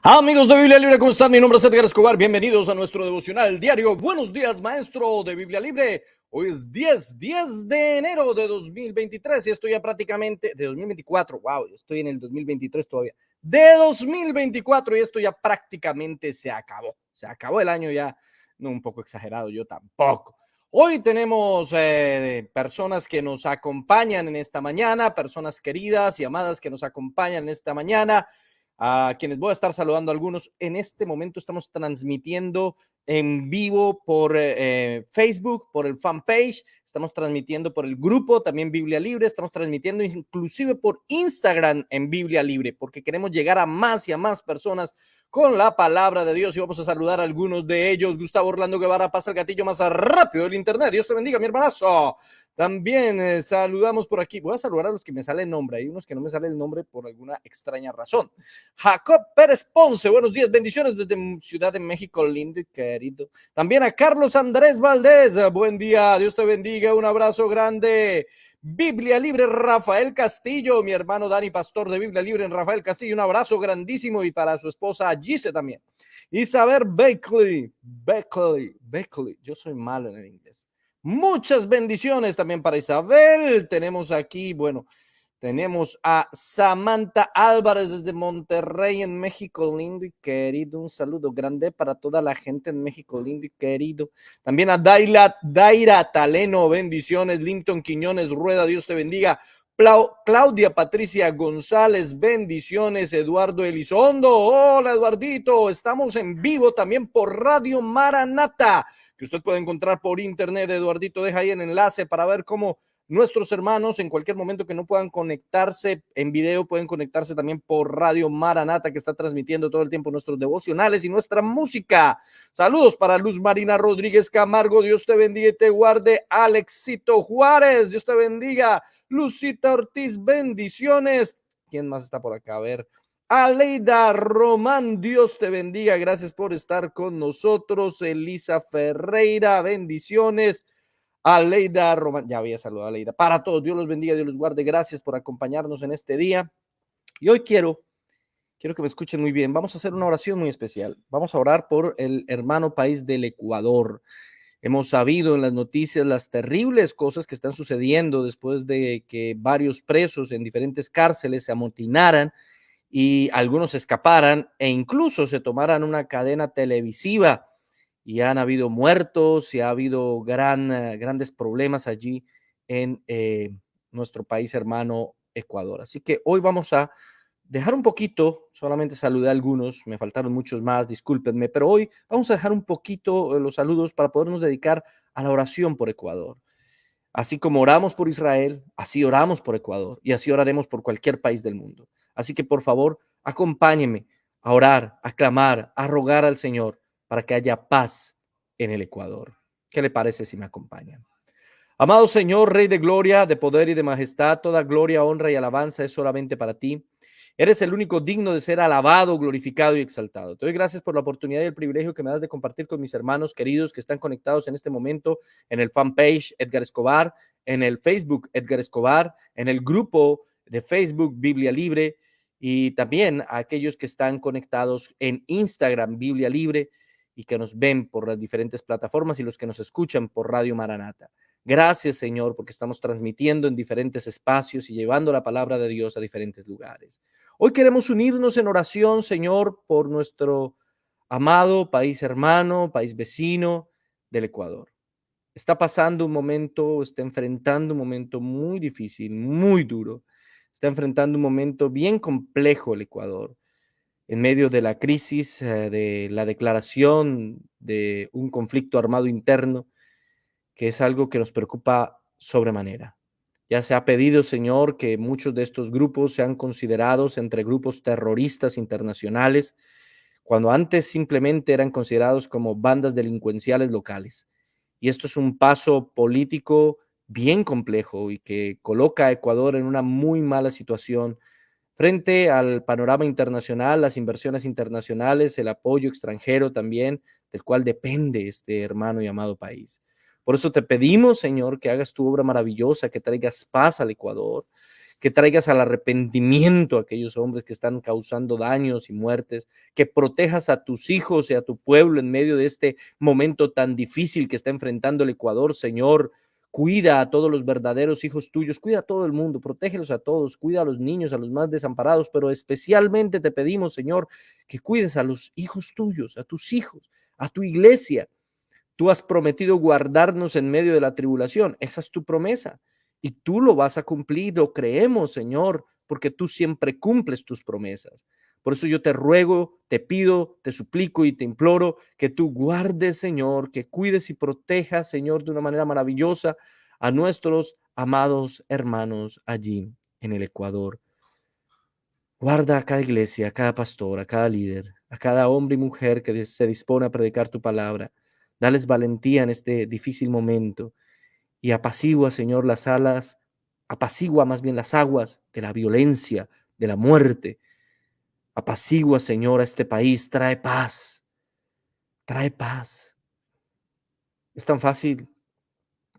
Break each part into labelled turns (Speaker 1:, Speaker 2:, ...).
Speaker 1: Amigos de Biblia Libre, ¿cómo están? Mi nombre es Edgar Escobar. Bienvenidos a nuestro devocional diario. Buenos días, maestro de Biblia Libre. Hoy es 10 de enero de 2023 y estoy ya prácticamente de 2024. Wow, estoy en el 2023 todavía. De 2024 y esto ya prácticamente se acabó. Se acabó el año ya. No, un poco exagerado, yo tampoco. Hoy tenemos personas que nos acompañan en esta mañana, personas queridas y amadas que nos acompañan en esta mañana, a quienes voy a estar saludando a algunos. En este momento estamos transmitiendo en vivo por Facebook, por el fanpage, estamos transmitiendo por el grupo también Biblia Libre, estamos transmitiendo inclusive por Instagram en Biblia Libre, porque queremos llegar a más y a más personas con la palabra de Dios y vamos a saludar a algunos de ellos. Gustavo Orlando Guevara, pasa el gatillo más rápido del internet. Dios te bendiga, mi hermanazo. También saludamos por aquí. Voy a saludar a los que me sale el nombre. Hay unos que no me sale el nombre por alguna extraña razón. Jacob Pérez Ponce, buenos días, bendiciones desde Ciudad de México, lindo y querido. También a Carlos Andrés Valdés, buen día, Dios te bendiga, un abrazo grande. Biblia Libre, Rafael Castillo, mi hermano Dani, pastor de Biblia Libre en Rafael Castillo, un abrazo grandísimo, y para su esposa Gise también. Isabel Beckley, yo soy malo en el inglés. Muchas bendiciones también para Isabel. Tenemos aquí, bueno, tenemos a Samantha Álvarez desde Monterrey, en México, lindo y querido. Un saludo grande para toda la gente en México, lindo y querido. También a Daira Taleno, bendiciones. Linton Quiñones Rueda, Dios te bendiga. Claudia Patricia González, bendiciones. Eduardo Elizondo, hola Eduardito, estamos en vivo también por Radio Maranata, que usted puede encontrar por internet. Eduardito, deja ahí el enlace para ver cómo nuestros hermanos en cualquier momento que no puedan conectarse en video, pueden conectarse también por Radio Maranata, que está transmitiendo todo el tiempo nuestros devocionales y nuestra música. Saludos para Luz Marina Rodríguez Camargo, Dios te bendiga y te guarde. Alexito Juárez, Dios te bendiga. Lucita Ortiz, bendiciones. ¿Quién más está por acá? A ver. Aleida Román, Dios te bendiga, gracias por estar con nosotros. Elisa Ferreira, bendiciones. A Leida Román, ya había saludado a Leida. Para todos, Dios los bendiga, Dios los guarde. Gracias por acompañarnos en este día. Y hoy quiero que me escuchen muy bien. Vamos a hacer una oración muy especial. Vamos a orar por el hermano país del Ecuador. Hemos sabido en las noticias las terribles cosas que están sucediendo después de que varios presos en diferentes cárceles se amotinaran y algunos escaparan e incluso se tomaran una cadena televisiva, y han habido muertos y ha habido grandes problemas allí en nuestro país hermano Ecuador. Así que hoy vamos a dejar un poquito, solamente saludé a algunos, me faltaron muchos más, discúlpenme, pero hoy vamos a dejar un poquito los saludos para podernos dedicar a la oración por Ecuador. Así como oramos por Israel, así oramos por Ecuador y así oraremos por cualquier país del mundo. Así que por favor, acompáñenme a orar, a clamar, a rogar al Señor para que haya paz en el Ecuador. ¿Qué le parece si me acompañan? Amado Señor, Rey de gloria, de poder y de majestad, toda gloria, honra y alabanza es solamente para ti. Eres el único digno de ser alabado, glorificado y exaltado. Te doy gracias por la oportunidad y el privilegio que me das de compartir con mis hermanos queridos que están conectados en este momento en el fanpage Edgar Escobar, en el Facebook Edgar Escobar, en el grupo de Facebook Biblia Libre, y también a aquellos que están conectados en Instagram Biblia Libre y que nos ven por las diferentes plataformas y los que nos escuchan por Radio Maranata. Gracias, Señor, porque estamos transmitiendo en diferentes espacios y llevando la palabra de Dios a diferentes lugares. Hoy queremos unirnos en oración, Señor, por nuestro amado país hermano, país vecino del Ecuador. Está pasando un momento, está enfrentando un momento muy difícil, muy duro. Está enfrentando un momento bien complejo el Ecuador, en medio de la crisis, de la declaración de un conflicto armado interno, que es algo que nos preocupa sobremanera. Ya se ha pedido, Señor, que muchos de estos grupos sean considerados entre grupos terroristas internacionales, cuando antes simplemente eran considerados como bandas delincuenciales locales. Y esto es un paso político bien complejo y que coloca a Ecuador en una muy mala situación frente al panorama internacional, las inversiones internacionales, el apoyo extranjero también, del cual depende este hermano y amado país. Por eso te pedimos, Señor, que hagas tu obra maravillosa, que traigas paz al Ecuador, que traigas al arrepentimiento a aquellos hombres que están causando daños y muertes, que protejas a tus hijos y a tu pueblo en medio de este momento tan difícil que está enfrentando el Ecuador, Señor. Cuida a todos los verdaderos hijos tuyos, cuida a todo el mundo, protégelos a todos, cuida a los niños, a los más desamparados, pero especialmente te pedimos, Señor, que cuides a los hijos tuyos, a tus hijos, a tu iglesia. Tú has prometido guardarnos en medio de la tribulación. Esa es tu promesa. Y tú lo vas a cumplir, lo creemos, Señor, porque tú siempre cumples tus promesas. Por eso yo te ruego, te pido, te suplico y te imploro que tú guardes, Señor, que cuides y protejas, Señor, de una manera maravillosa a nuestros amados hermanos allí en el Ecuador. Guarda a cada iglesia, a cada pastor, a cada líder, a cada hombre y mujer que se dispone a predicar tu palabra. Dales valentía en este difícil momento y apacigua, Señor, apacigua más bien las aguas de la violencia, de la muerte. Apacigua, Señor, a este país, trae paz, trae paz. Es tan fácil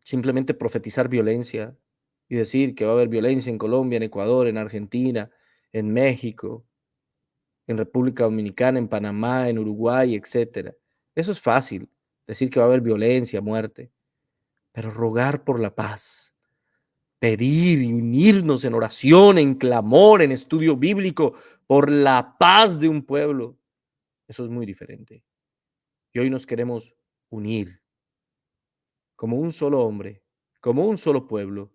Speaker 1: simplemente profetizar violencia y decir que va a haber violencia en Colombia, en Ecuador, en Argentina, en México, en República Dominicana, en Panamá, en Uruguay, etcétera. Eso es fácil, decir que va a haber violencia, muerte, pero rogar por la paz, pedir y unirnos en oración, en clamor, en estudio bíblico por la paz de un pueblo, eso es muy diferente. Y hoy nos queremos unir como un solo hombre, como un solo pueblo,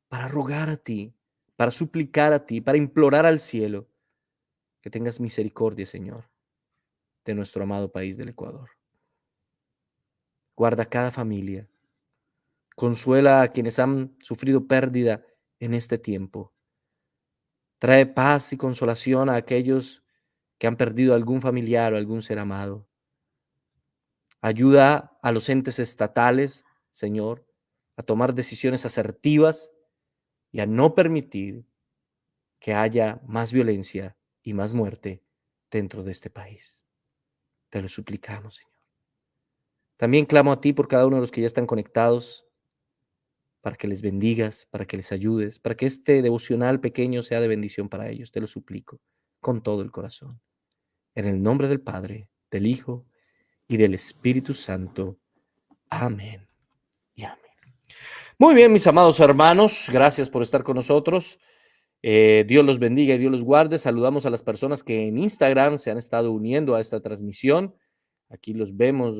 Speaker 1: para rogar a ti, para suplicar a ti, para implorar al cielo que tengas misericordia, Señor, de nuestro amado país del Ecuador. Guarda cada familia. Consuela a quienes han sufrido pérdida en este tiempo. Trae paz y consolación a aquellos que han perdido algún familiar o algún ser amado. Ayuda a los entes estatales, Señor, a tomar decisiones asertivas y a no permitir que haya más violencia y más muerte dentro de este país. Te lo suplicamos, Señor. También clamo a ti por cada uno de los que ya están conectados, para que les bendigas, para que les ayudes, para que este devocional pequeño sea de bendición para ellos. Te lo suplico con todo el corazón. En el nombre del Padre, del Hijo y del Espíritu Santo. Amén y amén. Muy bien, mis amados hermanos, gracias por estar con nosotros. Dios los bendiga y Dios los guarde. Saludamos a las personas que en Instagram se han estado uniendo a esta transmisión. Aquí los vemos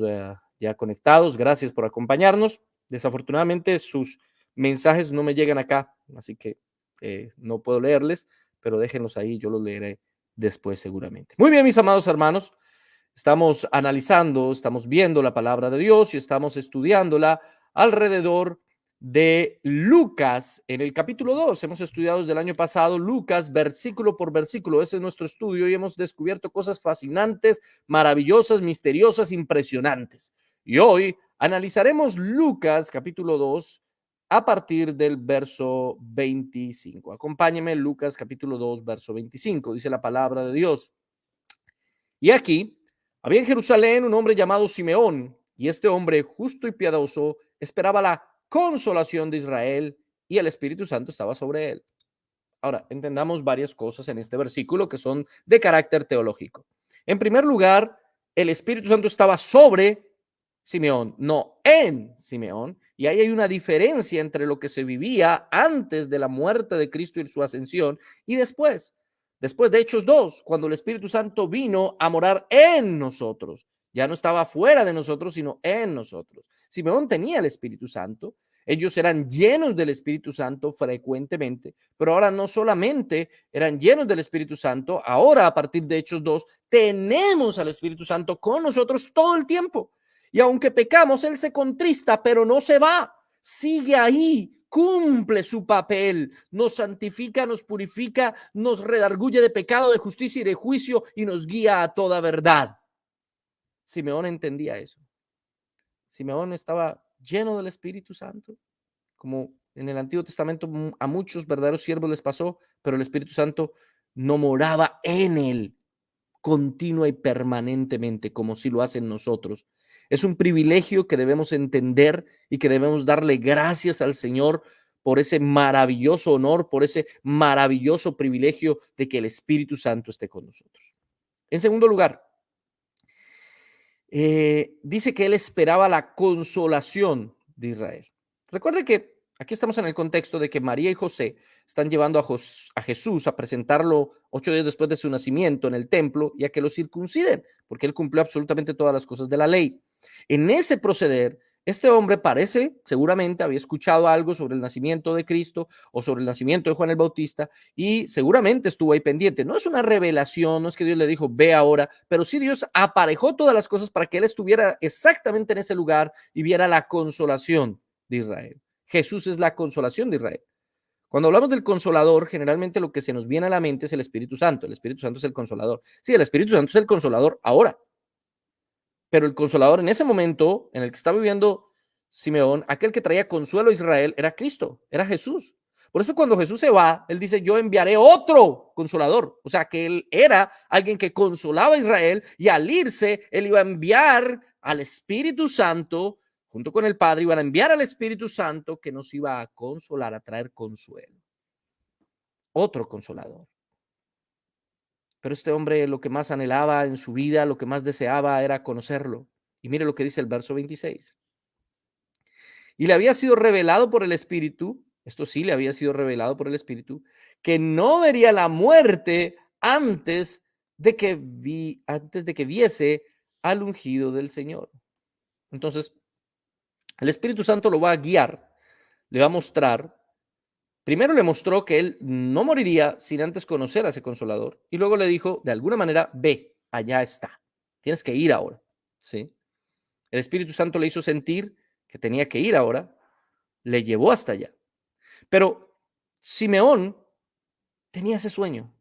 Speaker 1: ya conectados. Gracias por acompañarnos. Desafortunadamente sus mensajes no me llegan acá, así que no puedo leerles, pero déjenlos ahí, yo los leeré después seguramente. Muy bien, mis amados hermanos, estamos analizando, estamos viendo la palabra de Dios y estamos estudiándola alrededor de Lucas en el capítulo 2. Hemos estudiado desde el año pasado Lucas versículo por versículo. Ese es nuestro estudio y hemos descubierto cosas fascinantes, maravillosas, misteriosas, impresionantes. Y hoy analizaremos Lucas capítulo 2 a partir del verso 25. Acompáñeme, Lucas capítulo 2, verso 25. Dice la palabra de Dios. Y aquí había en Jerusalén un hombre llamado Simeón, y este hombre justo y piadoso esperaba la consolación de Israel, y el Espíritu Santo estaba sobre él. Ahora, entendamos varias cosas en este versículo que son de carácter teológico. En primer lugar, el Espíritu Santo estaba sobre Simeón, no en Simeón, y ahí hay una diferencia entre lo que se vivía antes de la muerte de Cristo y su ascensión y después de Hechos 2, cuando el Espíritu Santo vino a morar en nosotros. Ya no estaba fuera de nosotros, sino en nosotros. Simeón tenía el Espíritu Santo, ellos eran llenos del Espíritu Santo frecuentemente, pero ahora no solamente eran llenos del Espíritu Santo, ahora a partir de Hechos 2 tenemos al Espíritu Santo con nosotros todo el tiempo. Y aunque pecamos, Él se contrista, pero no se va, sigue ahí, cumple su papel, nos santifica, nos purifica, nos redarguye de pecado, de justicia y de juicio y nos guía a toda verdad. Simeón entendía eso. Simeón estaba lleno del Espíritu Santo, como en el Antiguo Testamento a muchos verdaderos siervos les pasó, pero el Espíritu Santo no moraba en él continua y permanentemente como si lo hacen nosotros. Es un privilegio que debemos entender y que debemos darle gracias al Señor por ese maravilloso honor, por ese maravilloso privilegio de que el Espíritu Santo esté con nosotros. En segundo lugar, dice que él esperaba la consolación de Israel. Recuerde que aquí estamos en el contexto de que María y José están llevando a Jesús a presentarlo 8 días después de su nacimiento en el templo y a que lo circunciden, porque él cumplió absolutamente todas las cosas de la ley. En ese proceder, este hombre parece, seguramente había escuchado algo sobre el nacimiento de Cristo o sobre el nacimiento de Juan el Bautista y seguramente estuvo ahí pendiente. No es una revelación, no es que Dios le dijo, ve ahora, pero sí Dios aparejó todas las cosas para que él estuviera exactamente en ese lugar y viera la consolación de Israel. Jesús es la consolación de Israel. Cuando hablamos del consolador, generalmente lo que se nos viene a la mente es el Espíritu Santo. El Espíritu Santo es el consolador. Sí, el Espíritu Santo es el consolador ahora, pero el consolador en ese momento en el que estaba viviendo Simeón, aquel que traía consuelo a Israel era Cristo, era Jesús. Por eso cuando Jesús se va, él dice, yo enviaré otro consolador. O sea, que él era alguien que consolaba a Israel y al irse, él iba a enviar al Espíritu Santo, junto con el Padre, iban a enviar al Espíritu Santo que nos iba a consolar, a traer consuelo. Otro consolador. Pero este hombre lo que más anhelaba en su vida, lo que más deseaba era conocerlo. Y mire lo que dice el verso 26. Y le había sido revelado por el Espíritu, esto sí le había sido revelado por el Espíritu, que no vería la muerte antes de que viese al ungido del Señor. Entonces, el Espíritu Santo lo va a guiar, le va a mostrar. Primero le mostró que él no moriría sin antes conocer a ese consolador. Y luego le dijo, de alguna manera, ve, allá está. Tienes que ir ahora. ¿Sí? El Espíritu Santo le hizo sentir que tenía que ir ahora. Le llevó hasta allá. Pero Simeón tenía ese sueño.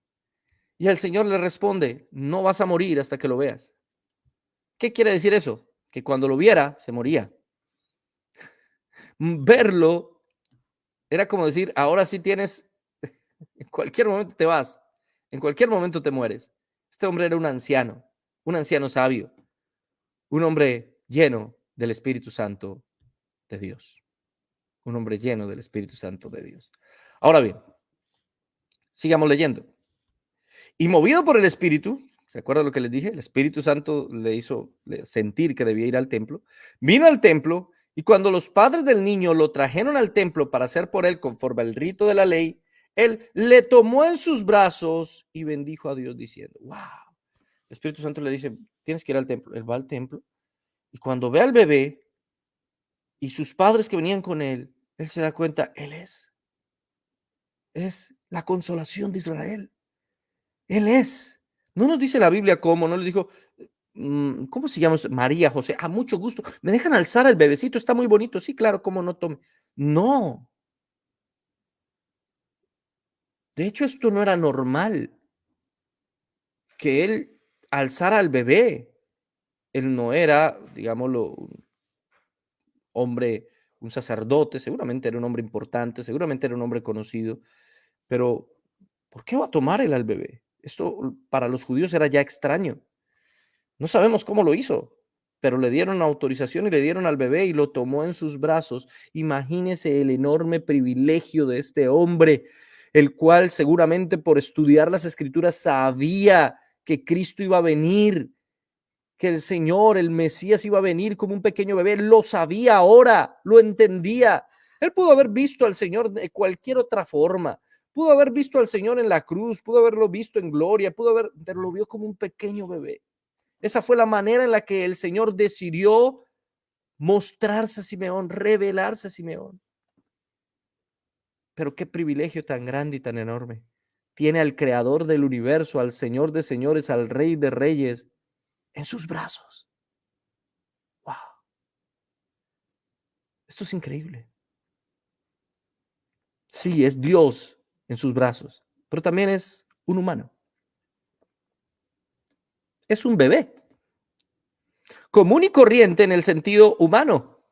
Speaker 1: Y el Señor le responde, no vas a morir hasta que lo veas. ¿Qué quiere decir eso? Que cuando lo viera, se moría. Verlo era como decir, ahora sí tienes, en cualquier momento te vas, en cualquier momento te mueres. Este hombre era un anciano sabio, un hombre lleno del Espíritu Santo de Dios. Un hombre lleno del Espíritu Santo de Dios. Ahora bien, sigamos leyendo. Y movido por el Espíritu, ¿se acuerdan lo que les dije? El Espíritu Santo le hizo sentir que debía ir al templo. Vino al templo y cuando los padres del niño lo trajeron al templo para hacer por él conforme al rito de la ley, él le tomó en sus brazos y bendijo a Dios diciendo, wow. El Espíritu Santo le dice, tienes que ir al templo. Él va al templo y cuando ve al bebé y sus padres que venían con él, él se da cuenta, él es la consolación de Israel. Él es. No nos dice la Biblia cómo, no le dijo, ¿cómo se llama usted? María, José. Ah, mucho gusto. ¿Me dejan alzar al bebecito? Está muy bonito. Sí, claro, cómo no tome. No. De hecho, esto no era normal. Que él alzara al bebé. Él no era, digámoslo, un hombre, un sacerdote. Seguramente era un hombre importante. Seguramente era un hombre conocido. Pero, ¿por qué va a tomar él al bebé? Esto para los judíos era ya extraño. No sabemos cómo lo hizo, pero le dieron autorización y le dieron al bebé y lo tomó en sus brazos. Imagínese el enorme privilegio de este hombre, el cual seguramente por estudiar las escrituras sabía que Cristo iba a venir, que el Señor, el Mesías iba a venir como un pequeño bebé. Lo sabía ahora, lo entendía. Él pudo haber visto al Señor de cualquier otra forma. Pudo haber visto al Señor en la cruz, pudo haberlo visto en gloria, pero lo vio como un pequeño bebé. Esa fue la manera en la que el Señor decidió mostrarse a Simeón, revelarse a Simeón. Pero qué privilegio tan grande y tan enorme. Tiene al creador del universo, al Señor de señores, al Rey de reyes en sus brazos. ¡Wow! Esto es increíble. Sí, es Dios en sus brazos, pero también es un humano. Es un bebé. Común y corriente en el sentido humano,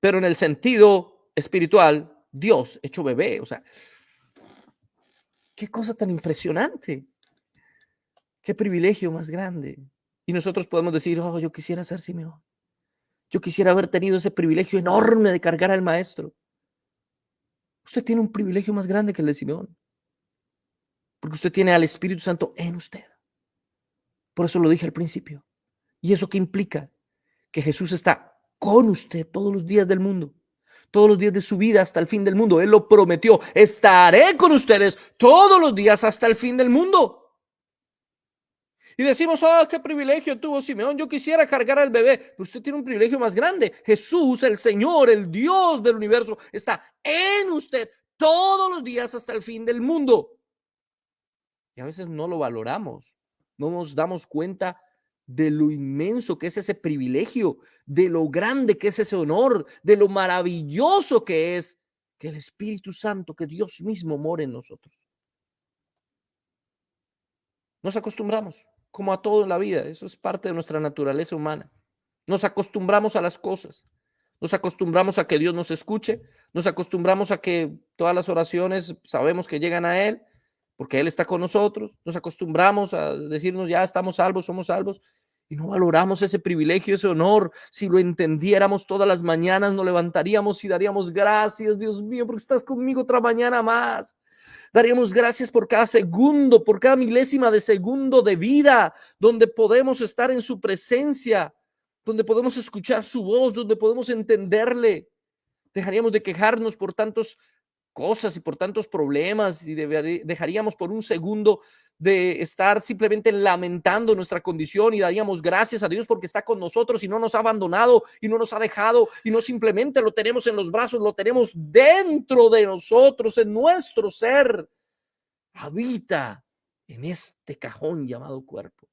Speaker 1: pero en el sentido espiritual, Dios hecho bebé. O sea, qué cosa tan impresionante. Qué privilegio más grande. Y nosotros podemos decir, oh, yo quisiera ser Simeón. Yo quisiera haber tenido ese privilegio enorme de cargar al maestro. Usted tiene un privilegio más grande que el de Simeón, porque usted tiene al Espíritu Santo en usted. Por eso lo dije al principio. ¿Y eso qué implica? Que Jesús está con usted todos los días del mundo, todos los días de su vida hasta el fin del mundo. Él lo prometió: estaré con ustedes todos los días hasta el fin del mundo. Y decimos: oh, qué privilegio tuvo Simeón, yo quisiera cargar al bebé. Pero usted tiene un privilegio más grande. Jesús, el Señor, el Dios del universo, está en usted todos los días hasta el fin del mundo. Y a veces no lo valoramos, no nos damos cuenta de lo inmenso que es ese privilegio, de lo grande que es ese honor, de lo maravilloso que es que el Espíritu Santo, que Dios mismo more en nosotros. Nos acostumbramos, como a todo en la vida, eso es parte de nuestra naturaleza humana. Nos acostumbramos a las cosas, nos acostumbramos a que Dios nos escuche, nos acostumbramos a que todas las oraciones sabemos que llegan a Él, porque Él está con nosotros, nos acostumbramos a decirnos: ya estamos salvos, somos salvos, y no valoramos ese privilegio, ese honor. Si lo entendiéramos, todas las mañanas nos levantaríamos y daríamos gracias: Dios mío, porque estás conmigo otra mañana más. Daríamos gracias por cada segundo, por cada milésima de segundo de vida, donde podemos estar en su presencia, donde podemos escuchar su voz, donde podemos entenderle. Dejaríamos de quejarnos por tantas cosas y por tantos problemas, y dejaríamos por un segundo de estar simplemente lamentando nuestra condición, y daríamos gracias a Dios porque está con nosotros y no nos ha abandonado y no nos ha dejado, y no simplemente lo tenemos en los brazos, lo tenemos dentro de nosotros, en nuestro ser. Habita en este cajón llamado cuerpo.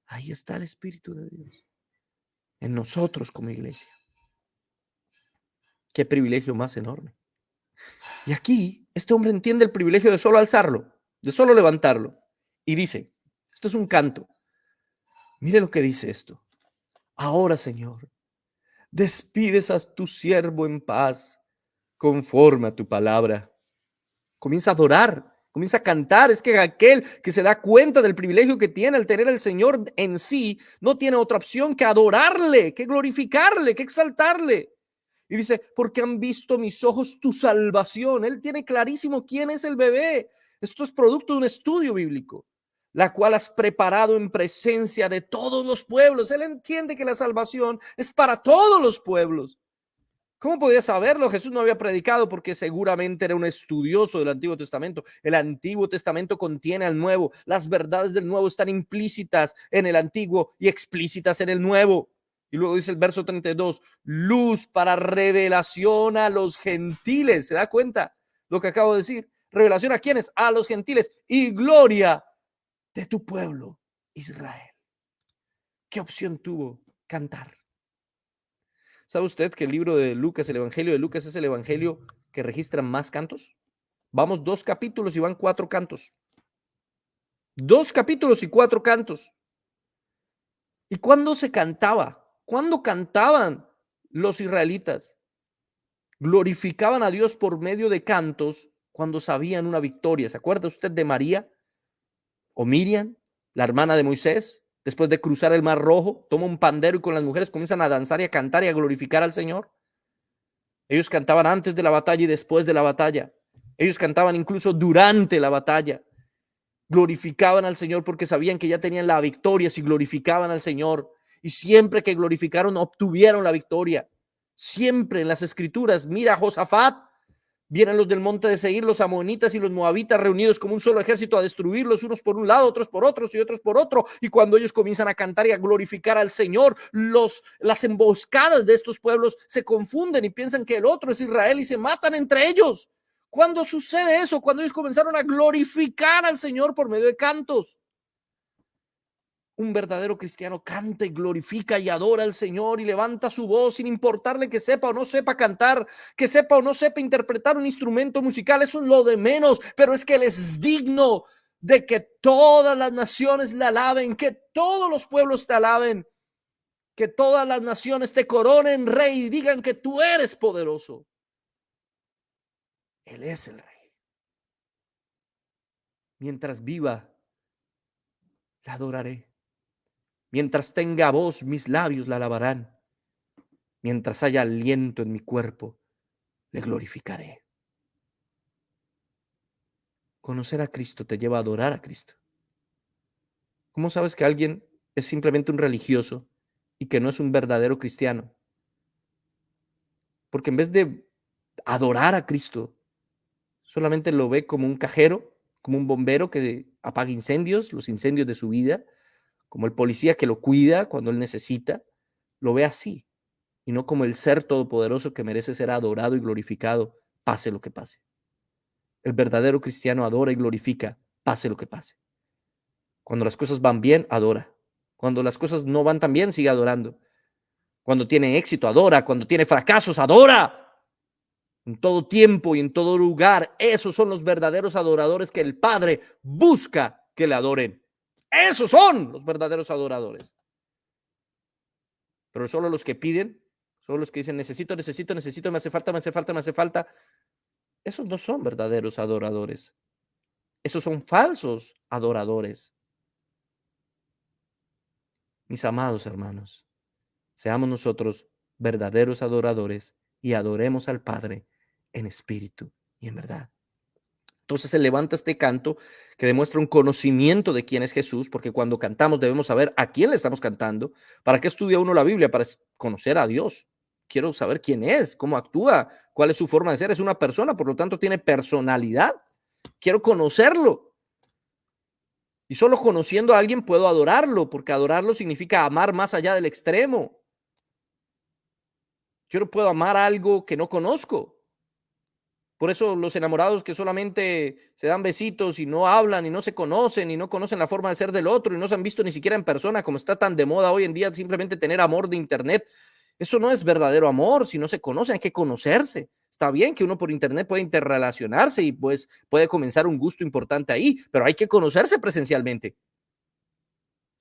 Speaker 1: Ahí está el Espíritu de Dios en nosotros como iglesia. Qué privilegio más enorme. Y aquí este hombre entiende el privilegio de solo alzarlo, de solo levantarlo, y dice: esto es un canto. Mire lo que dice esto: ahora, Señor, despides a tu siervo en paz, conforme a tu palabra. Comienza a adorar, comienza a cantar. Es que aquel que se da cuenta del privilegio que tiene al tener al Señor en sí, no tiene otra opción que adorarle, que glorificarle, que exaltarle. Y dice: porque han visto mis ojos tu salvación. Él tiene clarísimo quién es el bebé. Esto es producto de un estudio bíblico, la cual has preparado en presencia de todos los pueblos. Él entiende que la salvación es para todos los pueblos. ¿Cómo podía saberlo? Jesús no había predicado, porque seguramente era un estudioso del Antiguo Testamento. El Antiguo Testamento contiene al Nuevo. Las verdades del Nuevo están implícitas en el Antiguo y explícitas en el Nuevo. Y luego dice el verso 32, luz para revelación a los gentiles. ¿Se da cuenta lo que acabo de decir? ¿Revelación a quiénes? A los gentiles. Y gloria de tu pueblo, Israel. ¿Qué opción tuvo? Cantar. ¿Sabe usted que el libro de Lucas, el Evangelio de Lucas, es el evangelio que registra más cantos? Vamos 2 capítulos y van 4 cantos. 2 capítulos y 4 cantos. ¿Y cuándo se cantaba? ¿Cuándo cantaban los israelitas? Glorificaban a Dios por medio de cantos cuando sabían una victoria. ¿Se acuerda usted de María o Miriam, la hermana de Moisés? Después de cruzar el Mar Rojo, toma un pandero y con las mujeres comienzan a danzar y a cantar y a glorificar al Señor. Ellos cantaban antes de la batalla y después de la batalla. Ellos cantaban incluso durante la batalla. Glorificaban al Señor porque sabían que ya tenían la victoria si glorificaban al Señor. Y siempre que glorificaron, obtuvieron la victoria. Siempre en las Escrituras. Mira a Josafat. Vienen los del monte de Seir, los amonitas y los moabitas reunidos como un solo ejército a destruirlos, unos por un lado, otros por otros y otros por otro. Y cuando ellos comienzan a cantar y a glorificar al Señor, las emboscadas de estos pueblos se confunden y piensan que el otro es Israel y se matan entre ellos. ¿Cuándo sucede eso? Cuando ellos comenzaron a glorificar al Señor por medio de cantos. Un verdadero cristiano canta y glorifica y adora al Señor y levanta su voz sin importarle que sepa o no sepa cantar, que sepa o no sepa interpretar un instrumento musical. Eso es lo de menos, pero es que Él es digno de que todas las naciones le alaben, que todos los pueblos te alaben, que todas las naciones te coronen rey y digan que tú eres poderoso. Él es el rey. Mientras viva, la adoraré. Mientras tenga voz, mis labios la alabarán. Mientras haya aliento en mi cuerpo, le glorificaré. Conocer a Cristo te lleva a adorar a Cristo. ¿Cómo sabes que alguien es simplemente un religioso y que no es un verdadero cristiano? Porque en vez de adorar a Cristo, solamente lo ve como un cajero, como un bombero que apaga incendios, los incendios de su vida, como el policía que lo cuida cuando él necesita, lo ve así, y no como el ser todopoderoso que merece ser adorado y glorificado, pase lo que pase. El verdadero cristiano adora y glorifica, pase lo que pase. Cuando las cosas van bien, adora. Cuando las cosas no van tan bien, sigue adorando. Cuando tiene éxito, adora. Cuando tiene fracasos, adora. En todo tiempo y en todo lugar, esos son los verdaderos adoradores que el Padre busca que le adoren. Esos son los verdaderos adoradores. Pero solo los que piden, solo los que dicen necesito, necesito, necesito, me hace falta, me hace falta, me hace falta. Esos no son verdaderos adoradores. Esos son falsos adoradores. Mis amados hermanos, seamos nosotros verdaderos adoradores y adoremos al Padre en espíritu y en verdad. Entonces se levanta este canto que demuestra un conocimiento de quién es Jesús, porque cuando cantamos debemos saber a quién le estamos cantando. ¿Para qué estudia uno la Biblia? Para conocer a Dios. Quiero saber quién es, cómo actúa, cuál es su forma de ser. Es una persona, por lo tanto tiene personalidad. Quiero conocerlo. Y solo conociendo a alguien puedo adorarlo, porque adorarlo significa amar más allá del extremo. Yo no puedo amar algo que no conozco. Por eso los enamorados que solamente se dan besitos y no hablan y no se conocen y no conocen la forma de ser del otro y no se han visto ni siquiera en persona, como está tan de moda hoy en día simplemente tener amor de internet. Eso no es verdadero amor. Si no se conocen, hay que conocerse. Está bien que uno por internet puede interrelacionarse y pues puede comenzar un gusto importante ahí, pero hay que conocerse presencialmente.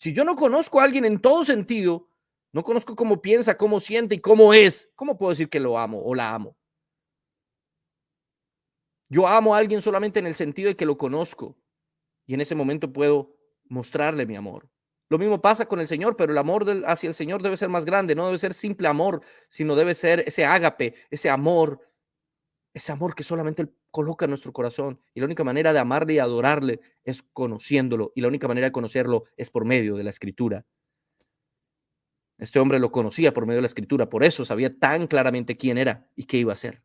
Speaker 1: Si yo no conozco a alguien en todo sentido, no conozco cómo piensa, cómo siente y cómo es, ¿cómo puedo decir que lo amo o la amo? Yo amo a alguien solamente en el sentido de que lo conozco y en ese momento puedo mostrarle mi amor. Lo mismo pasa con el Señor, pero el amor hacia el Señor debe ser más grande, no debe ser simple amor, sino debe ser ese ágape, ese amor que solamente Él coloca en nuestro corazón. Y la única manera de amarle y adorarle es conociéndolo. Y la única manera de conocerlo es por medio de la Escritura. Este hombre lo conocía por medio de la Escritura, por eso sabía tan claramente quién era y qué iba a hacer.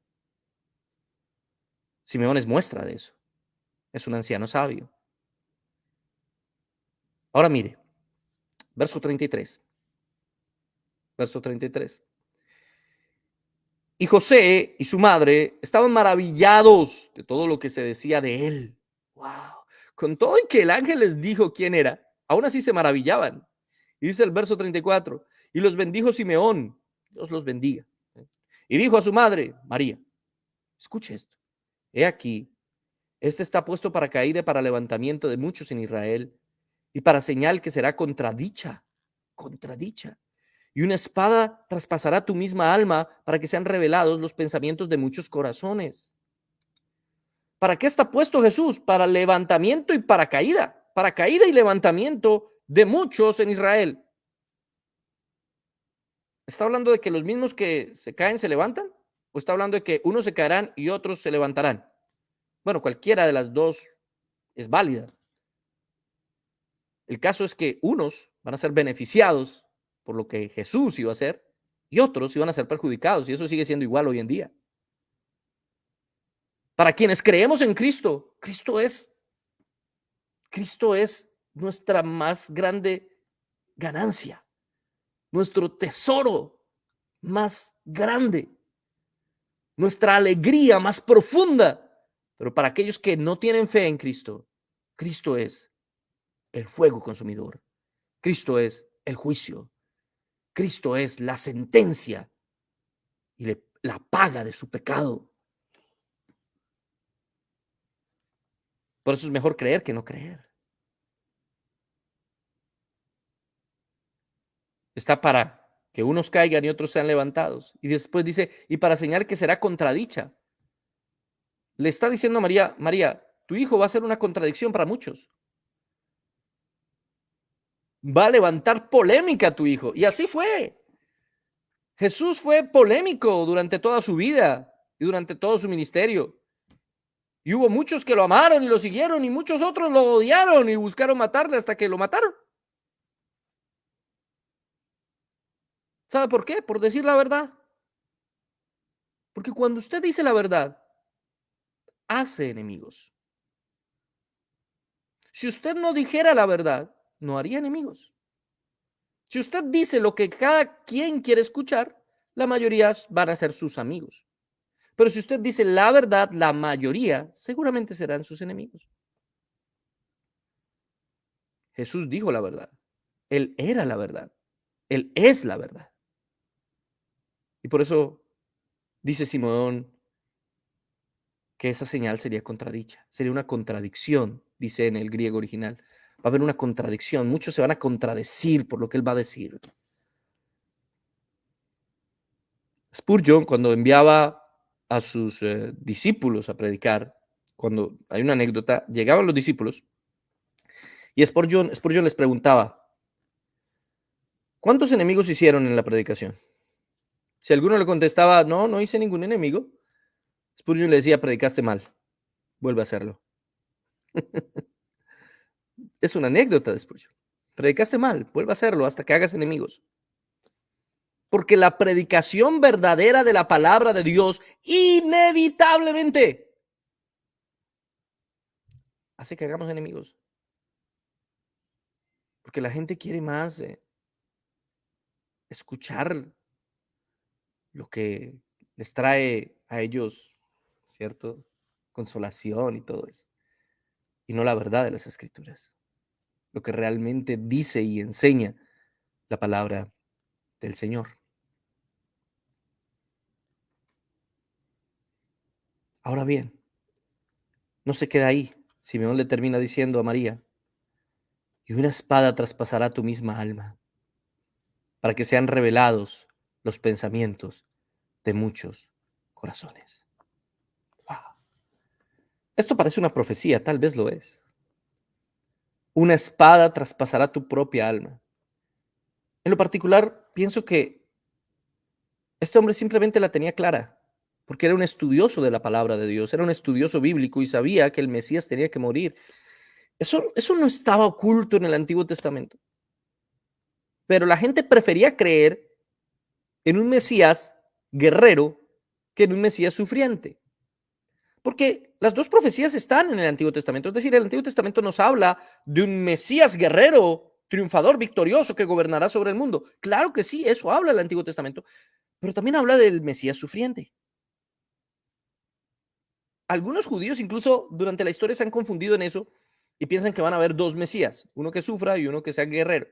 Speaker 1: Simeón es muestra de eso. Es un anciano sabio. Ahora mire, verso 33. Verso 33. Y José y su madre estaban maravillados de todo lo que se decía de él. ¡Wow! Con todo y que el ángel les dijo quién era, aún así se maravillaban. Y dice el verso 34, y los bendijo Simeón, Dios los bendiga. Y dijo a su madre, María, escuche esto, he aquí, este está puesto para caída y para levantamiento de muchos en Israel, y para señal que será contradicha. Y una espada traspasará tu misma alma para que sean revelados los pensamientos de muchos corazones. ¿Para qué está puesto Jesús? Para levantamiento y para caída y levantamiento de muchos en Israel. ¿Está hablando de que los mismos que se caen se levantan? ¿O está hablando de que unos se caerán y otros se levantarán? Bueno, cualquiera de las dos es válida. El caso es que unos van a ser beneficiados por lo que Jesús iba a hacer y otros iban a ser perjudicados, y eso sigue siendo igual hoy en día. Para quienes creemos en Cristo, Cristo es nuestra más grande ganancia, nuestro tesoro más grande, nuestra alegría más profunda. Pero para aquellos que no tienen fe en Cristo, Cristo es el fuego consumidor. Cristo es el juicio. Cristo es la sentencia y la paga de su pecado. Por eso es mejor creer que no creer. Está para que unos caigan y otros sean levantados. Y después dice, y para señal que será contradicha. Le está diciendo a María, María, tu hijo va a ser una contradicción para muchos. Va a levantar polémica tu hijo. Y así fue. Jesús fue polémico durante toda su vida y durante todo su ministerio. Y hubo muchos que lo amaron y lo siguieron y muchos otros lo odiaron y buscaron matarle hasta que lo mataron. ¿Sabe por qué? Por decir la verdad. Porque cuando usted dice la verdad, hace enemigos. Si usted no dijera la verdad, no haría enemigos. Si usted dice lo que cada quien quiere escuchar, la mayoría van a ser sus amigos. Pero si usted dice la verdad, la mayoría seguramente serán sus enemigos. Jesús dijo la verdad. Él era la verdad. Él es la verdad. Y por eso dice Simón que esa señal sería contradicha. Sería una contradicción, dice en el griego original. Va a haber una contradicción. Muchos se van a contradecir por lo que él va a decir. Spurgeon, cuando enviaba a sus discípulos a predicar, cuando hay una anécdota, llegaban los discípulos y Spurgeon les preguntaba, ¿cuántos enemigos hicieron en la predicación? Si alguno le contestaba, no, no hice ningún enemigo, Spurgeon le decía, predicaste mal, vuelve a hacerlo. Es una anécdota de Spurgeon. Predicaste mal, vuelve a hacerlo hasta que hagas enemigos. Porque la predicación verdadera de la palabra de Dios inevitablemente hace que hagamos enemigos. Porque la gente quiere más escuchar lo que les trae a ellos, ¿cierto? Consolación y todo eso. Y no la verdad de las escrituras. Lo que realmente dice y enseña la palabra del Señor. Ahora bien, no se queda ahí. Simeón le termina diciendo a María, y una espada traspasará tu misma alma, para que sean revelados los pensamientos de muchos corazones. Wow. Esto parece una profecía, tal vez lo es. Una espada traspasará tu propia alma. En lo particular, pienso que este hombre simplemente la tenía clara, porque era un estudioso de la palabra de Dios, era un estudioso bíblico y sabía que el Mesías tenía que morir. Eso no estaba oculto en el Antiguo Testamento. Pero la gente prefería creer en un Mesías guerrero que en un Mesías sufriente. Porque las dos profecías están en el Antiguo Testamento. Es decir, el Antiguo Testamento nos habla de un Mesías guerrero, triunfador, victorioso, que gobernará sobre el mundo. Claro que sí, eso habla el Antiguo Testamento. Pero también habla del Mesías sufriente. Algunos judíos incluso durante la historia se han confundido en eso y piensan que van a haber dos Mesías, uno que sufra y uno que sea guerrero.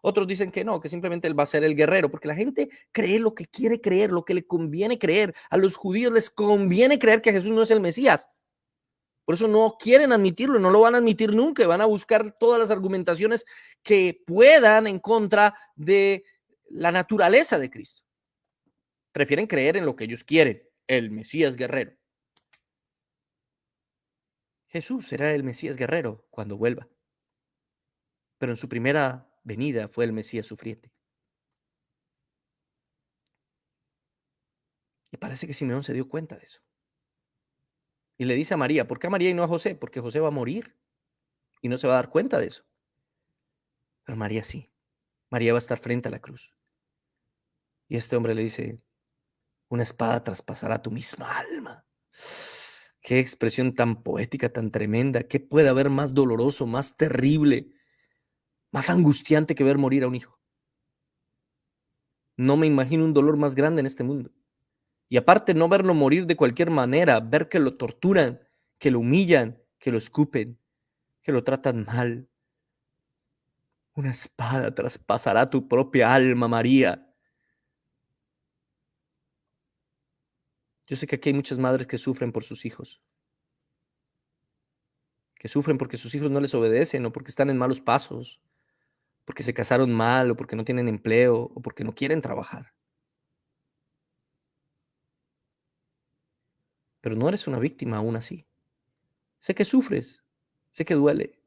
Speaker 1: Otros dicen que no, que simplemente él va a ser el guerrero, porque la gente cree lo que quiere creer, lo que le conviene creer. A los judíos les conviene creer que Jesús no es el Mesías. Por eso no quieren admitirlo, no lo van a admitir nunca, van a buscar todas las argumentaciones que puedan en contra de la naturaleza de Cristo. Prefieren creer en lo que ellos quieren, el Mesías guerrero. Jesús será el Mesías guerrero cuando vuelva, pero en su primera venida fue el Mesías sufriente. Y parece que Simeón se dio cuenta de eso. Y le dice a María, ¿por qué a María y no a José? Porque José va a morir y no se va a dar cuenta de eso. Pero María sí. María va a estar frente a la cruz. Y este hombre le dice, una espada traspasará tu misma alma. Qué expresión tan poética, tan tremenda. ¿Qué puede haber más doloroso, más terrible, más angustiante que ver morir a un hijo? No me imagino un dolor más grande en este mundo. Y aparte, no verlo morir de cualquier manera, ver que lo torturan, que lo humillan, que lo escupen, que lo tratan mal. Una espada traspasará tu propia alma, María. Yo sé que aquí hay muchas madres que sufren por sus hijos, que sufren porque sus hijos no les obedecen o porque están en malos pasos, porque se casaron mal o porque no tienen empleo o porque no quieren trabajar. Pero no eres una víctima aún así. Sé que sufres, sé que duele,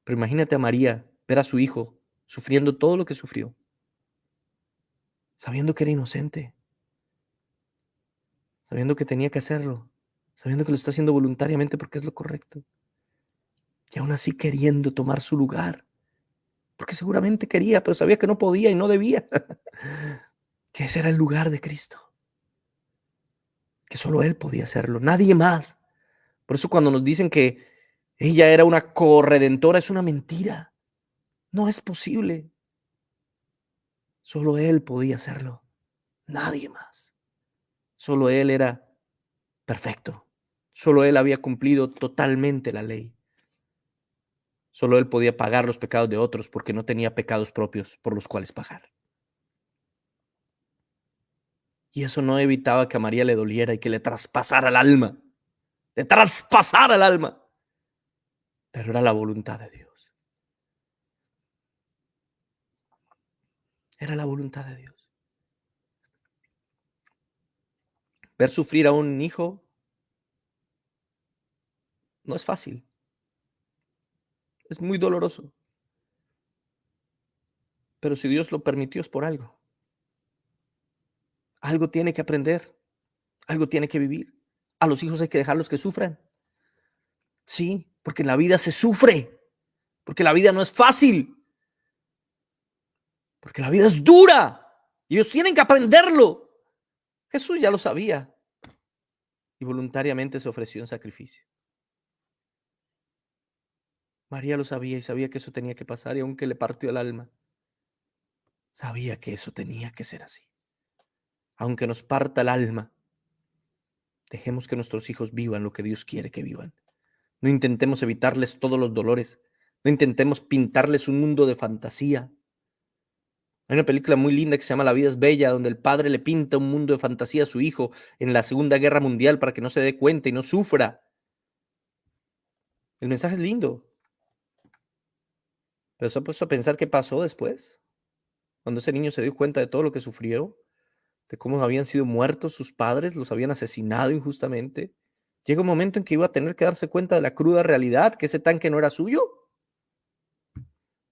Speaker 1: pero imagínate a María ver a su hijo sufriendo todo lo que sufrió, sabiendo que era inocente, sabiendo que tenía que hacerlo. sabiendo que lo está haciendo voluntariamente porque es lo correcto, y aún así queriendo tomar su lugar, porque seguramente quería, pero sabía que no podía y no debía, que ese era el lugar de Cristo, que solo Él podía hacerlo, nadie más. Por eso cuando nos dicen que ella era una corredentora, es una mentira, no es posible. Solo Él podía hacerlo, nadie más. Solo Él era perfecto, solo Él había cumplido totalmente la ley. Solo Él podía pagar los pecados de otros porque no tenía pecados propios por los cuales pagar. Y eso no evitaba que a María le doliera y que le traspasara el alma. Le traspasara el alma. Pero era la voluntad de Dios. Era la voluntad de Dios. Ver sufrir a un hijo no es fácil. Es muy doloroso. Pero si Dios lo permitió es por algo. Algo tiene que aprender. Algo tiene que vivir. A los hijos hay que dejarlos que sufran. Sí, porque en la vida se sufre. Porque la vida no es fácil. Porque la vida es dura. Y ellos tienen que aprenderlo. Jesús ya lo sabía. Y voluntariamente se ofreció en sacrificio. María lo sabía y sabía que eso tenía que pasar. Y aunque le partió el alma, sabía que eso tenía que ser así. Aunque nos parta el alma, dejemos que nuestros hijos vivan lo que Dios quiere que vivan. No intentemos evitarles todos los dolores. No intentemos pintarles un mundo de fantasía. Hay una película muy linda que se llama La vida es bella, donde el padre le pinta un mundo de fantasía a su hijo en la Segunda Guerra Mundial para que no se dé cuenta y no sufra. El mensaje es lindo. Pero se ha puesto a pensar qué pasó después, cuando ese niño se dio cuenta de todo lo que sufrió, de cómo habían sido muertos sus padres, los habían asesinado injustamente. Llega un momento en que iba a tener que darse cuenta de la cruda realidad, que ese tanque no era suyo.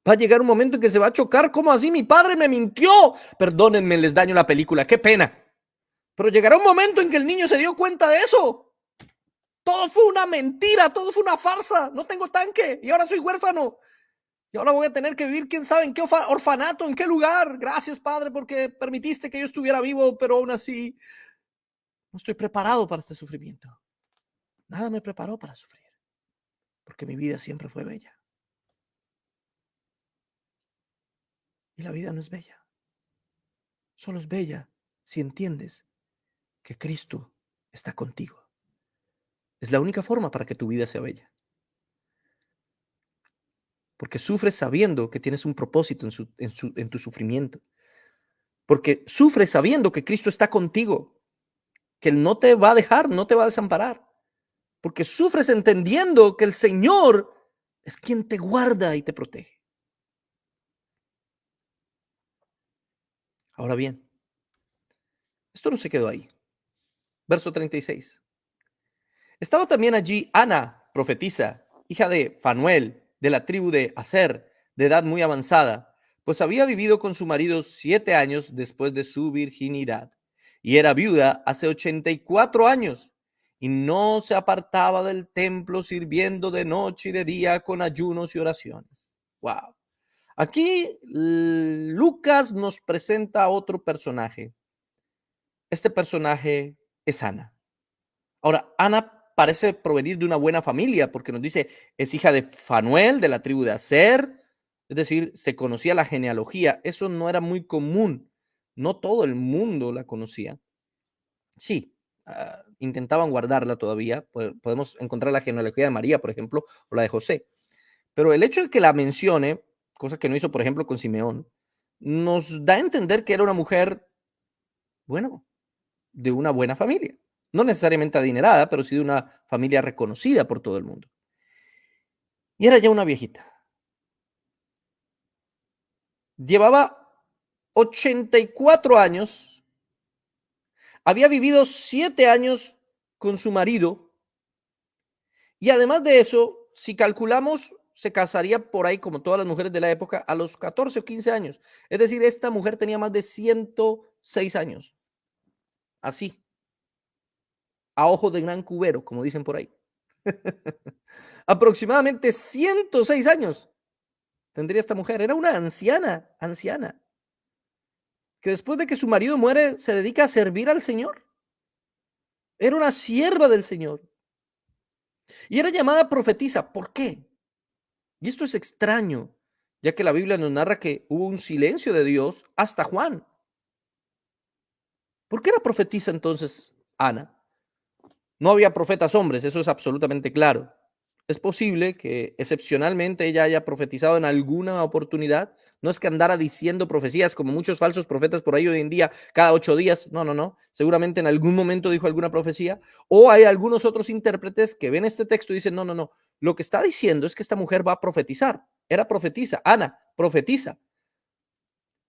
Speaker 1: Va a llegar un momento en que se va a chocar. ¿Cómo así? Mi padre me mintió. Perdónenme, les daño la película. Qué pena. Pero llegará un momento en que el niño se dio cuenta de eso. Todo fue una mentira, todo fue una farsa. No tengo tanque y ahora soy huérfano. Y ahora voy a tener que vivir, quién sabe, en qué orfanato, en qué lugar. Gracias, Padre, porque permitiste que yo estuviera vivo, pero aún así no estoy preparado para este sufrimiento. Nada me preparó para sufrir, porque mi vida siempre fue bella. Y la vida no es bella. Solo es bella si entiendes que Cristo está contigo. Es la única forma para que tu vida sea bella. Porque sufres sabiendo que tienes un propósito en tu sufrimiento. Porque sufres sabiendo que Cristo está contigo, que Él no te va a dejar, no te va a desamparar. Porque sufres entendiendo que el Señor es quien te guarda y te protege. Ahora bien, esto no se quedó ahí. Verso 36. Estaba también allí Ana, profetisa, hija de Fanuel, de la tribu de Aser, de edad muy avanzada, pues había vivido con su marido 7 años después de su virginidad, y era viuda hace 84 años, y no se apartaba del templo sirviendo de noche y de día con ayunos y oraciones. Wow. Aquí Lucas nos presenta a otro personaje. Este personaje es Ana. Ahora, Ana parece provenir de una buena familia porque nos dice, es hija de Fanuel, de la tribu de Aser, es decir, se conocía la genealogía. Eso no era muy común. No todo el mundo la conocía. Sí, intentaban guardarla todavía. Podemos encontrar la genealogía de María, por ejemplo, o la de José. Pero el hecho de que la mencione, cosa que no hizo, por ejemplo, con Simeón, nos da a entender que era una mujer, bueno, de una buena familia. No necesariamente adinerada, pero sí de una familia reconocida por todo el mundo. Y era ya una viejita. Llevaba 84 años, había vivido 7 años con su marido y además de eso, si calculamos, se casaría por ahí como todas las mujeres de la época a los 14 o 15 años. Es decir, esta mujer tenía más de 106 años. Así. a ojo de gran cubero, como dicen por ahí. Aproximadamente 106 años tendría esta mujer. Era una anciana, que después de que su marido muere se dedica a servir al Señor. Era una sierva del Señor. Y era llamada profetisa. ¿Por qué? Y esto es extraño, ya que la Biblia nos narra que hubo un silencio de Dios hasta Juan. ¿Por qué era profetisa entonces Ana? No había profetas hombres, eso es absolutamente claro. Es posible que excepcionalmente ella haya profetizado en alguna oportunidad. No es que andara diciendo profecías como muchos falsos profetas por ahí hoy en día, cada 8 días. No, no, no. Seguramente en algún momento dijo alguna profecía. O hay algunos otros intérpretes que ven este texto y dicen, no, no, no. Lo que está diciendo es que esta mujer va a profetizar. Era profetisa. Ana, profetiza.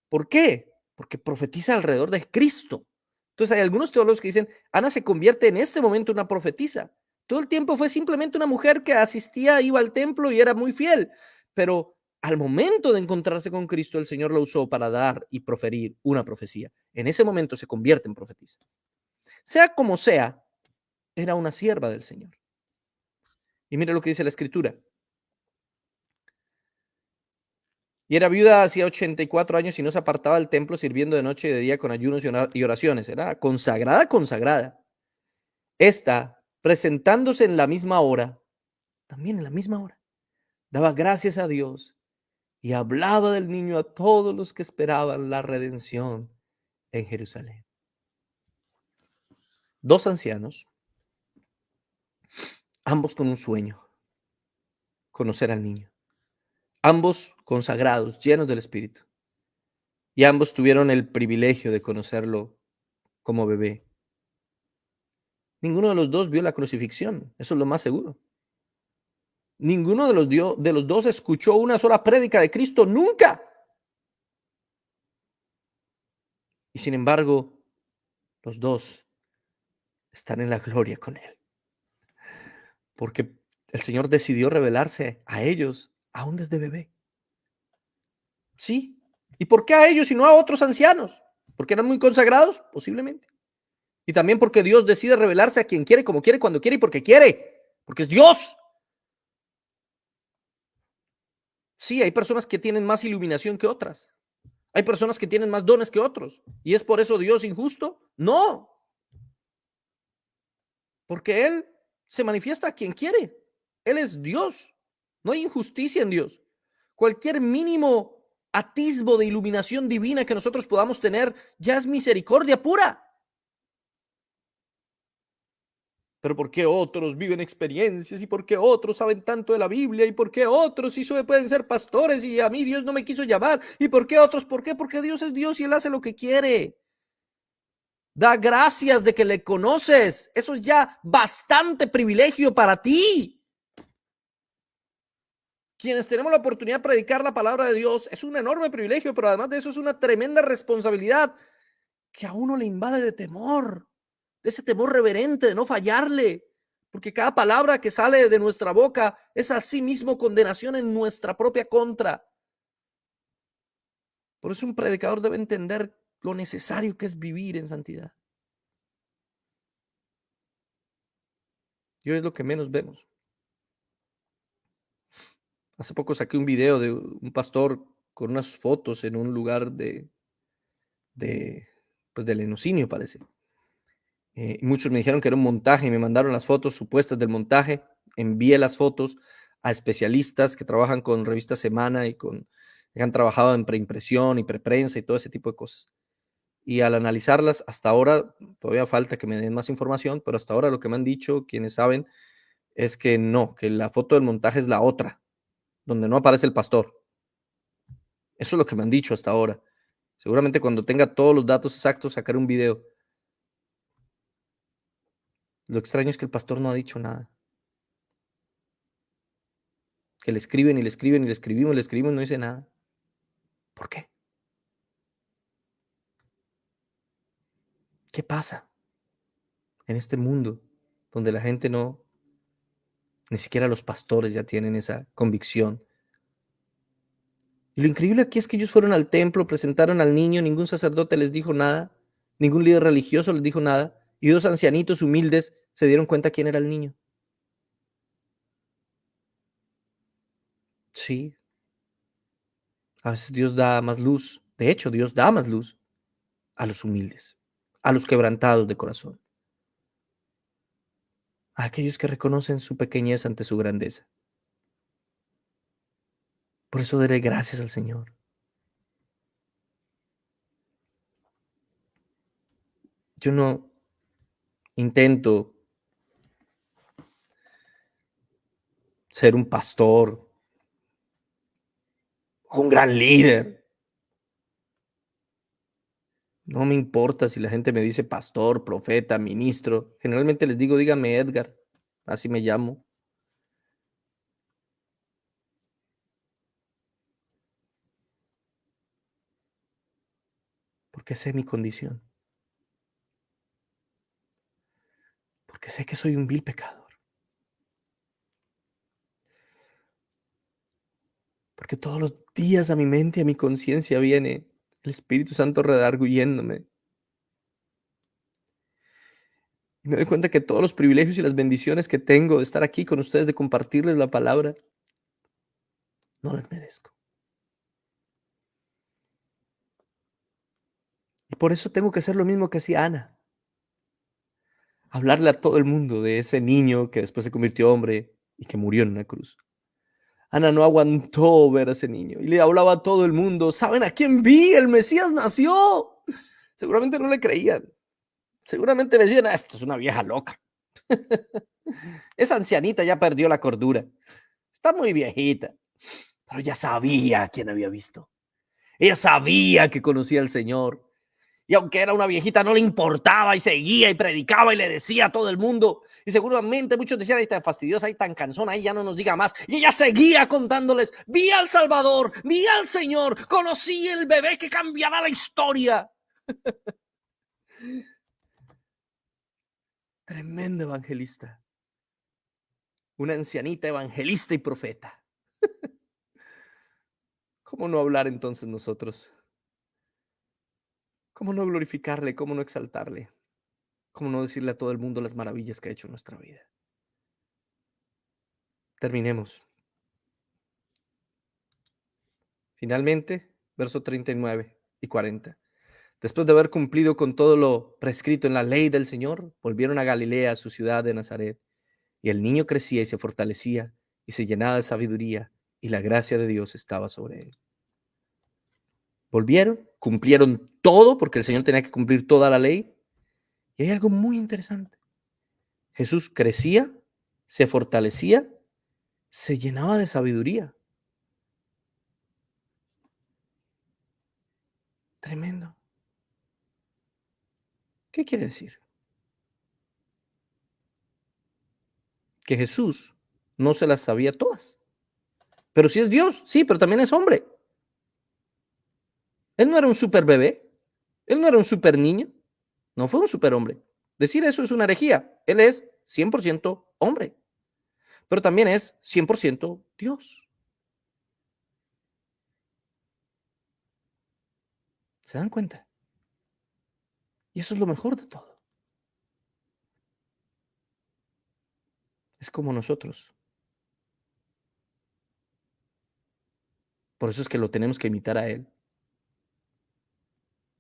Speaker 1: ¿Por qué? Porque profetiza alrededor de Cristo. Entonces hay algunos teólogos que dicen, Ana se convierte en este momento en una profetisa. Todo el tiempo fue simplemente una mujer que asistía, iba al templo y era muy fiel, pero al momento de encontrarse con Cristo, el Señor la usó para dar y proferir una profecía. En ese momento se convierte en profetisa. Sea como sea, era una sierva del Señor. Y mire lo que dice la Escritura. Y era viuda hacía 84 años y no se apartaba del templo sirviendo de noche y de día con ayunos y oraciones. Era consagrada, consagrada. Esta, presentándose en la misma hora, también en la misma hora, daba gracias a Dios y hablaba del niño a todos los que esperaban la redención en Jerusalén. Dos ancianos, ambos con un sueño, conocer al niño. Ambos consagrados, llenos del Espíritu. Y ambos tuvieron el privilegio de conocerlo como bebé. Ninguno de los dos vio la crucifixión, eso es lo más seguro. Ninguno de los dos escuchó una sola prédica de Cristo, nunca. Y sin embargo, los dos están en la gloria con Él. Porque el Señor decidió revelarse a ellos aún desde bebé. Sí. ¿Y por qué a ellos y no a otros ancianos? ¿Porque eran muy consagrados? Posiblemente. Y también porque Dios decide revelarse a quien quiere, como quiere, cuando quiere y porque quiere. Porque es Dios. Sí, hay personas que tienen más iluminación que otras. Hay personas que tienen más dones que otros. ¿Y es por eso Dios injusto? No. Porque Él se manifiesta a quien quiere. Él es Dios. No hay injusticia en Dios. Cualquier mínimo atisbo de iluminación divina que nosotros podamos tener ya es misericordia pura. Pero ¿por qué otros viven experiencias? ¿Y por qué otros saben tanto de la Biblia? ¿Y por qué otros sí pueden ser pastores y a mí Dios no me quiso llamar? ¿Y por qué otros? ¿Por qué? Porque Dios es Dios y Él hace lo que quiere. Da gracias de que le conoces. Eso es ya bastante privilegio para ti. Quienes tenemos la oportunidad de predicar la palabra de Dios es un enorme privilegio, pero además de eso es una tremenda responsabilidad que a uno le invade de temor, de ese temor reverente de no fallarle, porque cada palabra que sale de nuestra boca es a sí mismo condenación en nuestra propia contra. Por eso un predicador debe entender lo necesario que es vivir en santidad. Y hoy es lo que menos vemos. Hace poco saqué un video de un pastor con unas fotos en un lugar pues del lenocinio, parece. Muchos me dijeron que era un montaje y me mandaron las fotos supuestas del montaje. Envié las fotos a especialistas que trabajan con Revista Semana y que han trabajado en preimpresión y preprensa y todo ese tipo de cosas. Y al analizarlas, hasta ahora, todavía falta que me den más información, pero hasta ahora lo que me han dicho quienes saben es que no, que la foto del montaje es la otra, donde no aparece el pastor. Eso es lo que me han dicho hasta ahora. Seguramente cuando tenga todos los datos exactos sacaré un video. Lo extraño es que el pastor no ha dicho nada. Que le escriben y le escriben y le escribimos y le escribimos y no dice nada. ¿Por qué? ¿Qué pasa en este mundo donde la gente no, ni siquiera los pastores ya tienen esa convicción? Y lo increíble aquí es que ellos fueron al templo, presentaron al niño, ningún sacerdote les dijo nada, ningún líder religioso les dijo nada, y dos ancianitos humildes ¿Se dieron cuenta quién era el niño? Sí, a veces Dios da más luz. De hecho, Dios da más luz a los humildes, a los quebrantados de corazón, a aquellos que reconocen su pequeñez ante su grandeza. Por eso daré gracias al Señor. Yo no intento ser un pastor, un gran líder. No me importa si la gente me dice pastor, profeta, ministro. Generalmente les digo, dígame Edgar, así me llamo. Porque sé mi condición, porque sé que soy un vil pecador, porque todos los días a mi mente, a mi conciencia viene el Espíritu Santo redarguyéndome. Y me doy cuenta que todos los privilegios y las bendiciones que tengo de estar aquí con ustedes, de compartirles la palabra, no las merezco. Y por eso tengo que hacer lo mismo que hacía Ana. Hablarle a todo el mundo de ese niño que después se convirtió hombre y que murió en una cruz. Ana no aguantó ver a ese niño y le hablaba a todo el mundo. ¿Saben a quién vi? El Mesías nació. Seguramente no le creían. Seguramente me decían, esto es una vieja loca. Esa ancianita ya perdió la cordura. Está muy viejita. Pero ya sabía a quién había visto. Ella sabía que conocía al Señor. Y aunque era una viejita, no le importaba y seguía y predicaba y le decía a todo el mundo. Y seguramente muchos decían, ahí tan fastidiosa, ahí tan cansona, ahí ya no nos diga más. Y ella seguía contándoles, vi al Salvador, vi al Señor, conocí el bebé que cambiará la historia. Tremendo evangelista. Una ancianita evangelista y profeta. ¿Cómo no hablar entonces nosotros? ¿Cómo no glorificarle? ¿Cómo no exaltarle? ¿Cómo no decirle a todo el mundo las maravillas que ha hecho en nuestra vida? Terminemos. Finalmente, verso 39 y 40. Después de haber cumplido con todo lo prescrito en la ley del Señor, volvieron a Galilea, a su ciudad de Nazaret. Y el niño crecía y se fortalecía y se llenaba de sabiduría, y la gracia de Dios estaba sobre él. Volvieron, cumplieron todo, porque el Señor tenía que cumplir toda la ley. Y hay algo muy interesante. Jesús crecía, se fortalecía, se llenaba de sabiduría. Tremendo. ¿Qué quiere decir? Que Jesús no se las sabía todas. Pero sí es Dios, sí, pero también es hombre. Él no era un super bebé, él no era un super niño, no fue un super hombre. Decir eso es una herejía. Él es 100% hombre, pero también es 100% Dios. ¿Se dan cuenta? Y eso es lo mejor de todo. Es como nosotros. Por eso es que lo tenemos que imitar a él.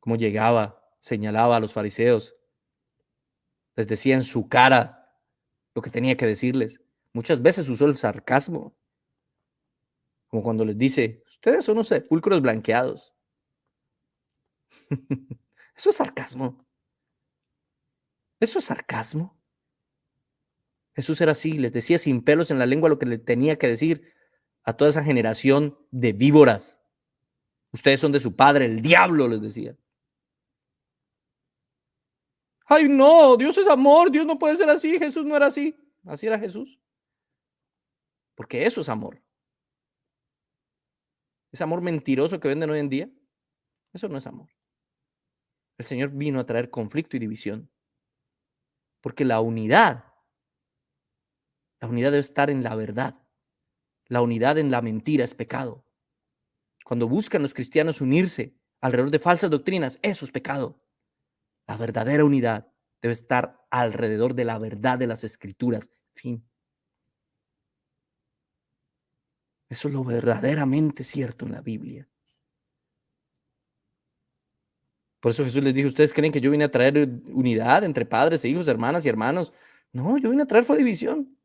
Speaker 1: Como llegaba, señalaba a los fariseos, les decía en su cara lo que tenía que decirles. Muchas veces usó el sarcasmo, como cuando les dice, ustedes son unos sepulcros blanqueados. Eso es sarcasmo. Eso es sarcasmo. Jesús era así, les decía sin pelos en la lengua lo que le tenía que decir a toda esa generación de víboras. Ustedes son de su padre, el diablo, les decía. Ay, no, Dios es amor, Dios no puede ser así, Jesús no era así. Así era Jesús. Porque eso es amor. Ese amor mentiroso que venden hoy en día, eso no es amor. El Señor vino a traer conflicto y división. Porque la unidad debe estar en la verdad. La unidad en la mentira es pecado. Cuando buscan los cristianos unirse alrededor de falsas doctrinas, eso es pecado. La verdadera unidad debe estar alrededor de la verdad de las Escrituras. Fin. Eso es lo verdaderamente cierto en la Biblia. Por eso Jesús les dijo, ¿ustedes creen que yo vine a traer unidad entre padres e hijos, hermanas y hermanos? No, yo vine a traer fue división.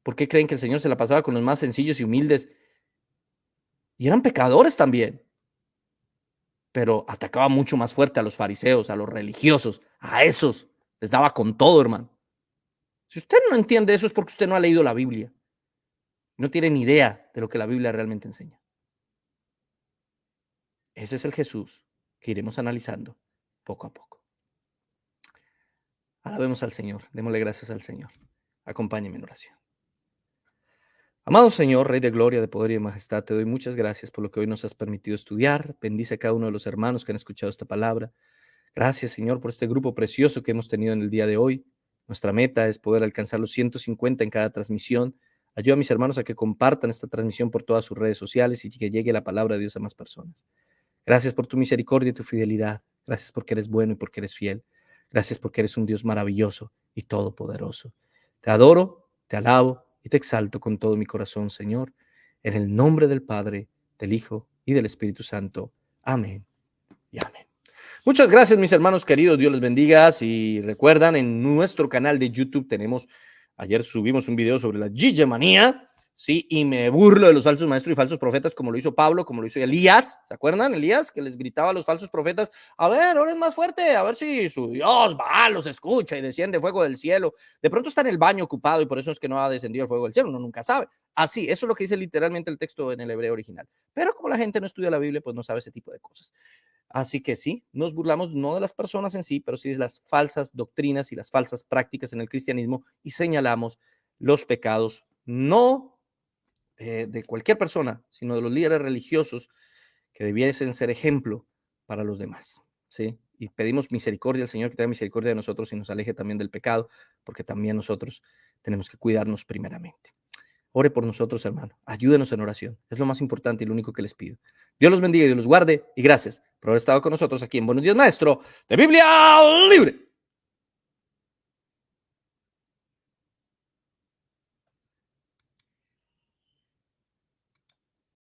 Speaker 1: ¿Por qué creen que el Señor se la pasaba con los más sencillos y humildes? Y eran pecadores también. Pero atacaba mucho más fuerte a los fariseos, a los religiosos, a esos. Les daba con todo, hermano. Si usted no entiende eso es porque usted no ha leído la Biblia. No tiene ni idea de lo que la Biblia realmente enseña. Ese es el Jesús que iremos analizando poco a poco. Alabemos al Señor, démosle gracias al Señor. Acompáñeme en oración. Amado Señor, Rey de gloria, de poder y de majestad, te doy muchas gracias por lo que hoy nos has permitido estudiar. Bendice a cada uno de los hermanos que han escuchado esta palabra. Gracias, Señor, por este grupo precioso que hemos tenido en el día de hoy. Nuestra meta es poder alcanzar los 150 en cada transmisión. Ayuda a mis hermanos a que compartan esta transmisión por todas sus redes sociales y que llegue la palabra de Dios a más personas. Gracias por tu misericordia y tu fidelidad. Gracias porque eres bueno y porque eres fiel. Gracias porque eres un Dios maravilloso y todopoderoso. Te adoro, te alabo y te exalto con todo mi corazón, Señor, en el nombre del Padre, del Hijo y del Espíritu Santo. Amén y amén. Muchas gracias, mis hermanos queridos. Dios les bendiga. Si recuerdan, en nuestro canal de YouTube ayer subimos un video sobre la Gigemanía, ¿sí? Y me burlo de los falsos maestros y falsos profetas, como lo hizo Pablo, como lo hizo Elías. ¿Se acuerdan? Elías, que les gritaba a los falsos profetas, a ver, oren más fuerte, a ver si su Dios va, los escucha y desciende fuego del cielo. De pronto está en el baño ocupado y por eso es que no ha descendido el fuego del cielo. Uno nunca sabe. Así, eso es lo que dice literalmente el texto en el hebreo original. Pero como la gente no estudia la Biblia, pues no sabe ese tipo de cosas. Así que sí, nos burlamos no de las personas en sí, pero sí de las falsas doctrinas y las falsas prácticas en el cristianismo y señalamos los pecados no de cualquier persona, sino de los líderes religiosos que debiesen ser ejemplo para los demás, ¿sí? Y pedimos misericordia al Señor, que tenga misericordia de nosotros y nos aleje también del pecado, porque también nosotros tenemos que cuidarnos primeramente. Ore por nosotros, hermano. Ayúdenos en oración. Es lo más importante y lo único que les pido. Dios los bendiga y Dios los guarde. Y gracias por haber estado con nosotros aquí en Buenos Días, Maestro de Biblia Libre.